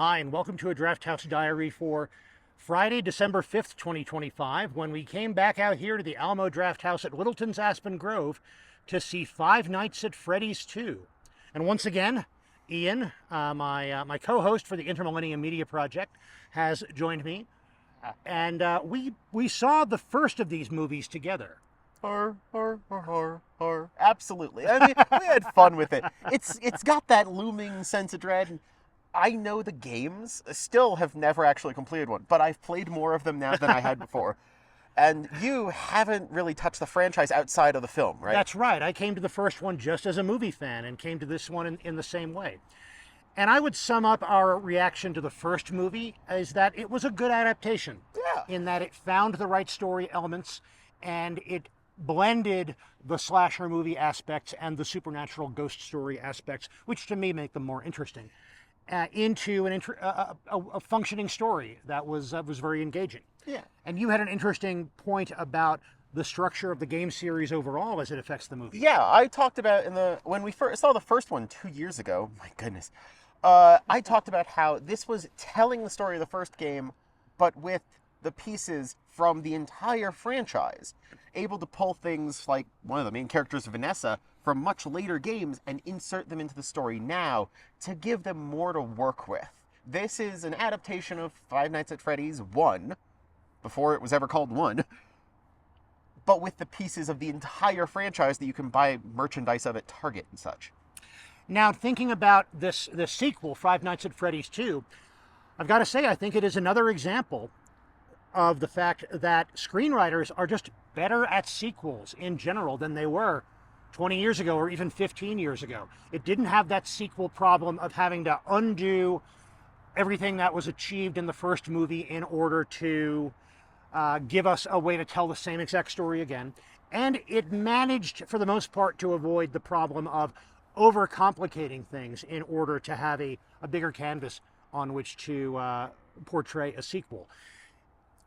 Hi, and welcome to a Drafthouse Diary for Friday, December 5th, 2025, when we came back out here to the Alamo Drafthouse at Littleton's Aspen Grove to see Five Nights at Freddy's 2. And once again, Ian, my co-host for the Inter-Millennium Media Project, has joined me. And we saw the first of these movies together. Absolutely. I mean, we had fun with it. It's got that looming sense of dread. I know the games, still have never actually completed one, but I've played more of them now than I had before. And you haven't really touched the franchise outside of the film, right? That's right. I came to the first one just as a movie fan and came to this one in the same way. And I would sum up our reaction to the first movie as that it was a good adaptation. Yeah. In that it found the right story elements and it blended the slasher movie aspects and the supernatural ghost story aspects, which to me make them more interesting, into a functioning story that was very engaging. Yeah. And you had an interesting point about the structure of the game series overall as it affects the movie. Yeah, I talked about when we first saw the first one 2 years ago. My goodness. I talked about how this was telling the story of the first game, but with the pieces from the entire franchise, able to pull things like one of the main characters, Vanessa, from much later games and insert them into the story now to give them more to work with. This is an adaptation of Five Nights at Freddy's 1, before it was ever called 1, but with the pieces of the entire franchise that you can buy merchandise of at Target and such. Now, thinking about this sequel, Five Nights at Freddy's 2, I've got to say, I think it is another example of the fact that screenwriters are just better at sequels in general than they were 20 years ago or even 15 years ago. It didn't have that sequel problem of having to undo everything that was achieved in the first movie in order to give us a way to tell the same exact story again. And it managed, for the most part, to avoid the problem of overcomplicating things in order to have a bigger canvas on which to portray a sequel.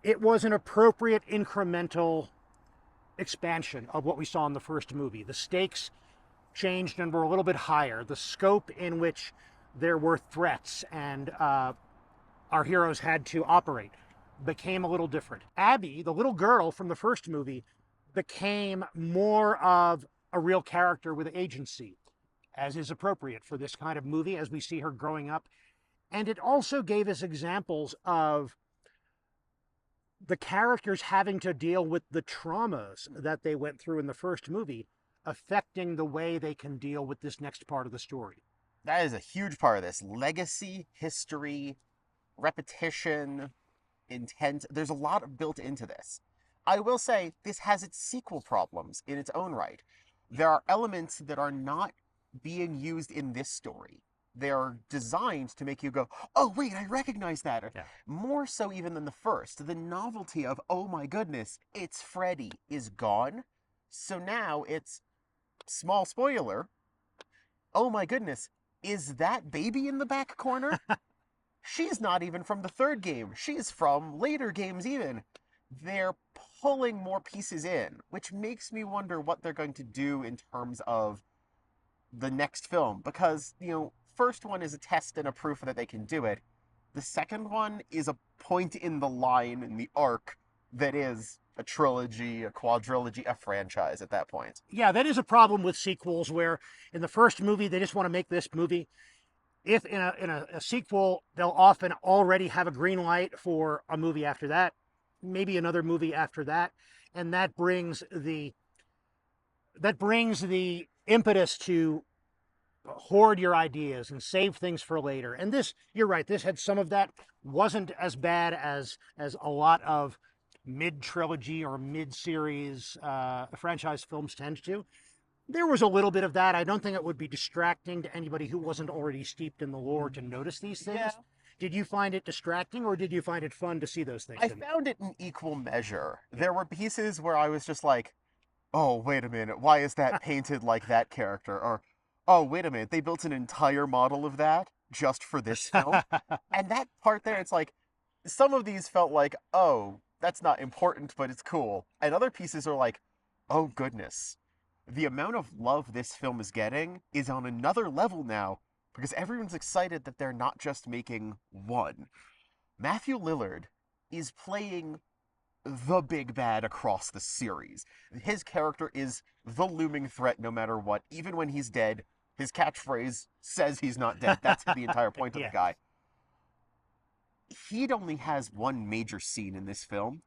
It was an appropriate incremental expansion of what we saw in the first movie. The stakes changed and were a little bit higher. The scope in which there were threats and our heroes had to operate became a little different. Abby, the little girl from the first movie, became more of a real character with agency, as is appropriate for this kind of movie as we see her growing up. And it also gave us examples of the characters having to deal with the traumas that they went through in the first movie, affecting the way they can deal with this next part of the story. That is a huge part of this. Legacy, history, repetition, intent. There's a lot built into this. I will say, this has its sequel problems in its own right. There are elements that are not being used in this story. They're designed to make you go, oh, wait, I recognize that. Yeah. More so even than the first. The novelty of, oh my goodness, it's Freddy is gone. So now it's, small spoiler, oh my goodness, is that baby in the back corner? She's not even from the third game. She's from later games even. They're pulling more pieces in, which makes me wonder what they're going to do in terms of the next film. Because, first one is a test and a proof that they can do it. The second one is a point in the line, in the arc, that is a trilogy, a quadrilogy, a franchise at that point. Yeah, that is a problem with sequels where in the first movie, they just want to make this movie. If in a sequel, they'll often already have a green light for a movie after that, maybe another movie after that. And that brings the impetus to hoard your ideas and save things for later. And this, you're right, this had some of that. Wasn't as bad as a lot of mid-trilogy or mid-series franchise films tend to. There was a little bit of that. I don't think it would be distracting to anybody who wasn't already steeped in the lore to notice these things. Yeah. Did you find it distracting or did you find it fun to see those things? I found it in equal measure. There were pieces where I was just like, oh, wait a minute, why is that painted like that character? Or, oh, wait a minute, they built an entire model of that just for this film? And that part there, it's like, some of these felt like, oh, that's not important, but it's cool. And other pieces are like, oh, goodness. The amount of love this film is getting is on another level now because everyone's excited that they're not just making one. Matthew Lillard is playing the big bad across the series. His character is the looming threat no matter what. Even when he's dead, his catchphrase says he's not dead. That's the entire point of Yeah. the guy. He only has one major scene in this film,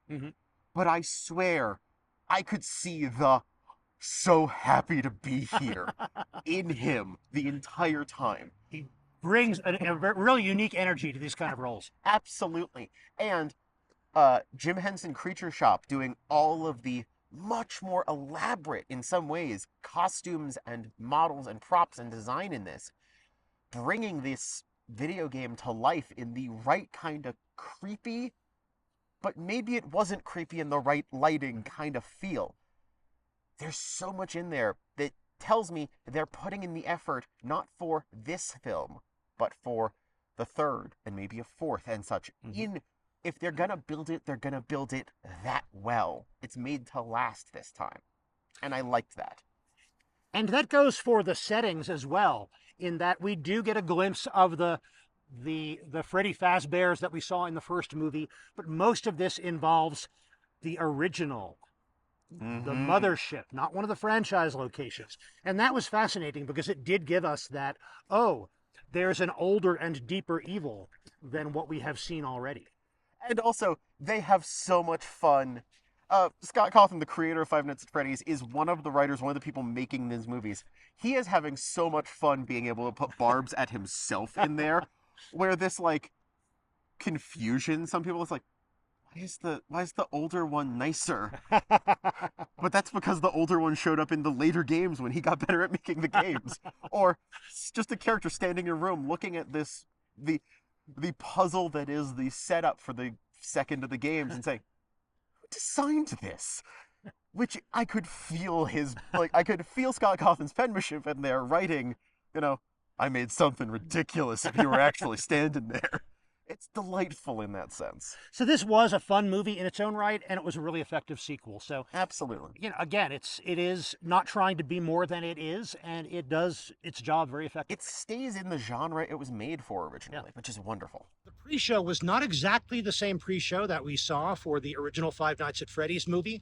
but I swear I could see the so happy to be here in him the entire time. He brings a really unique energy to these kind of roles. Absolutely. And Jim Henson Creature Shop doing all of the much more elaborate, in some ways, costumes and models and props and design in this, bringing this video game to life in the right kind of creepy, but maybe it wasn't creepy in the right lighting kind of feel. There's so much in there that tells me they're putting in the effort not for this film, but for the third and maybe a fourth and such. If they're gonna build it, they're gonna build it that well. It's made to last this time. And I liked that. And that goes for the settings as well, in that we do get a glimpse of the Freddy Fazbears that we saw in the first movie, but most of this involves the original, the mothership, not one of the franchise locations. And that was fascinating because it did give us that, oh, there's an older and deeper evil than what we have seen already. And also, they have so much fun. Scott Cawthon, the creator of Five Nights at Freddy's, is one of the writers, one of the people making these movies. He is having so much fun being able to put barbs at himself in there, where this, like, confusion, some people, it's like, why is the older one nicer? But that's because the older one showed up in the later games when he got better at making the games. Or it's just a character standing in a room looking at this, the puzzle that is the setup for the second of the games and saying, who designed this? Which I could feel I could feel Scott Cawthon's penmanship in there writing, I made something ridiculous if you were actually standing there. It's delightful in that sense. So this was a fun movie in its own right, and it was a really effective sequel. So absolutely, again, it is not trying to be more than it is, and it does its job very effectively. It stays in the genre it was made for originally, which is wonderful. The pre-show was not exactly the same pre-show that we saw for the original Five Nights at Freddy's movie,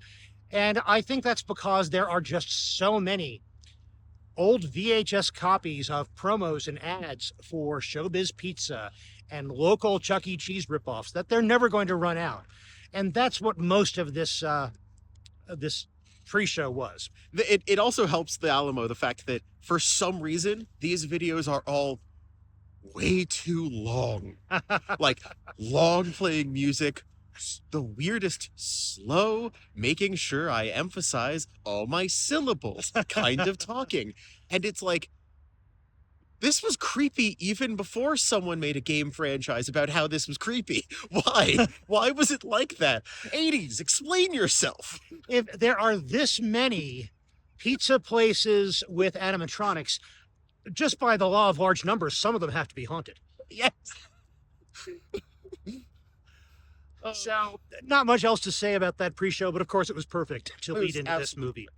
and I think that's because there are just so many old VHS copies of promos and ads for Showbiz Pizza and local Chuck E. Cheese ripoffs that they're never going to run out. And that's what most of this pre-show was. It also helps the Alamo, the fact that for some reason, these videos are all way too long. Like, long playing music, the weirdest slow, making sure I emphasize all my syllables, kind of talking. And it's like, this was creepy even before someone made a game franchise about how this was creepy. Why? Why was it like that? 80s, explain yourself. If there are this many pizza places with animatronics, just by the law of large numbers, some of them have to be haunted. Yes. So, not much else to say about that pre-show, but of course it was perfect to lead into this movie.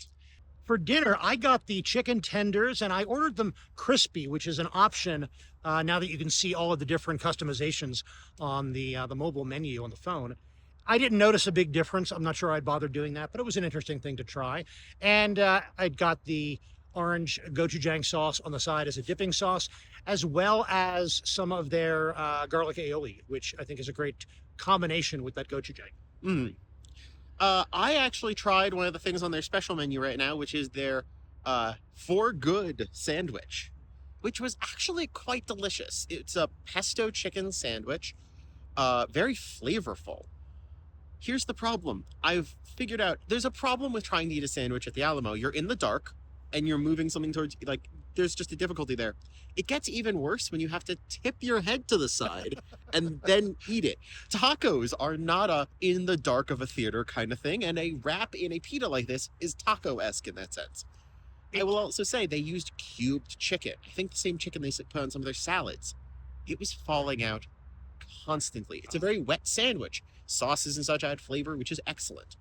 For dinner, I got the chicken tenders, and I ordered them crispy, which is an option now that you can see all of the different customizations on the mobile menu on the phone. I didn't notice a big difference. I'm not sure I'd bother doing that, but it was an interesting thing to try. And I got the orange gochujang sauce on the side as a dipping sauce, as well as some of their garlic aioli, which I think is a great combination with that gochujang. I actually tried one of the things on their special menu right now, which is their For Good sandwich, which was actually quite delicious. It's a pesto chicken sandwich, very flavorful. Here's the problem. I've figured out there's a problem with trying to eat a sandwich at the Alamo. You're in the dark and you're moving something towards, there's just a difficulty there. It gets even worse when you have to tip your head to the side and then eat it. Tacos are not a in the dark of a theater kind of thing, and a wrap in a pita like this is taco-esque in that sense. I will also say they used cubed chicken. I think the same chicken they put on some of their salads. It was falling out constantly. It's a very wet sandwich. Sauces and such add flavor, which is excellent.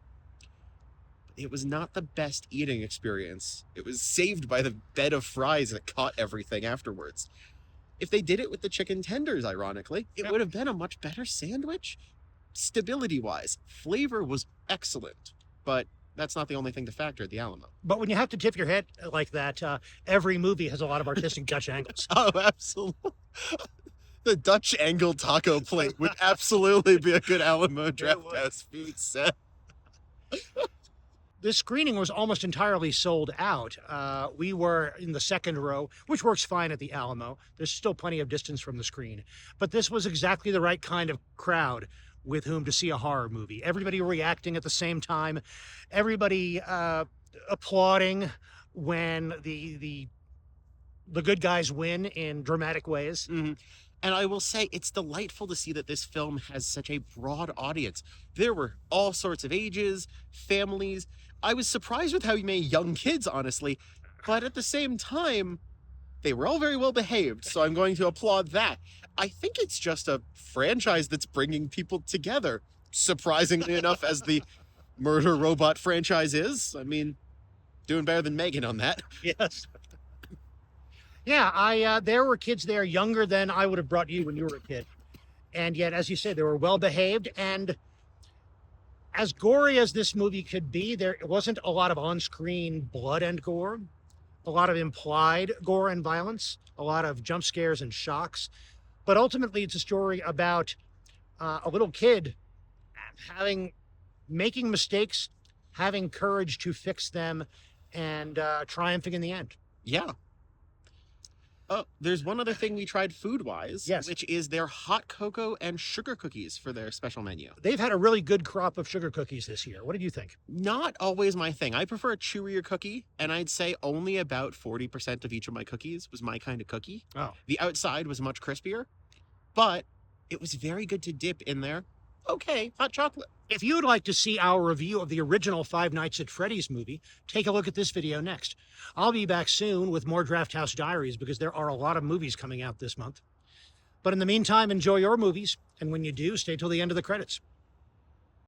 It was not the best eating experience. It was saved by the bed of fries that caught everything afterwards. If they did it with the chicken tenders, ironically, it would have been a much better sandwich. Stability-wise, flavor was excellent, but that's not the only thing to factor at the Alamo. But when you have to tip your head like that, every movie has a lot of artistic Dutch angles. Oh, absolutely. The Dutch angle taco plate would absolutely be a good Alamo Drafthouse food set. This screening was almost entirely sold out. We were in the second row, which works fine at the Alamo. There's still plenty of distance from the screen. But this was exactly the right kind of crowd with whom to see a horror movie. Everybody reacting at the same time. Everybody applauding when the good guys win in dramatic ways. Mm-hmm. And I will say, it's delightful to see that this film has such a broad audience. There were all sorts of ages, families. I was surprised with how many young kids, honestly. But at the same time, they were all very well behaved, so I'm going to applaud that. I think it's just a franchise that's bringing people together, surprisingly enough, as the Murder Robot franchise is. I mean, doing better than Megan on that. Yes. Yeah, there were kids there younger than I would have brought you when you were a kid. And yet, as you said, they were well behaved. And as gory as this movie could be, there wasn't a lot of on-screen blood and gore, a lot of implied gore and violence, a lot of jump scares and shocks. But ultimately, it's a story about a little kid making mistakes, having courage to fix them, and triumphing in the end. Yeah. Oh, there's one other thing we tried food-wise, Yes. which is their hot cocoa and sugar cookies for their special menu. They've had a really good crop of sugar cookies this year. What did you think? Not always my thing. I prefer a chewier cookie, and I'd say only about 40% of each of my cookies was my kind of cookie. Oh. The outside was much crispier, but it was very good to dip in there. Okay, hot chocolate. If you'd like to see our review of the original Five Nights at Freddy's movie, take a look at this video next. I'll be back soon with more Drafthouse Diaries because there are a lot of movies coming out this month. But in the meantime, enjoy your movies, and when you do, stay till the end of the credits.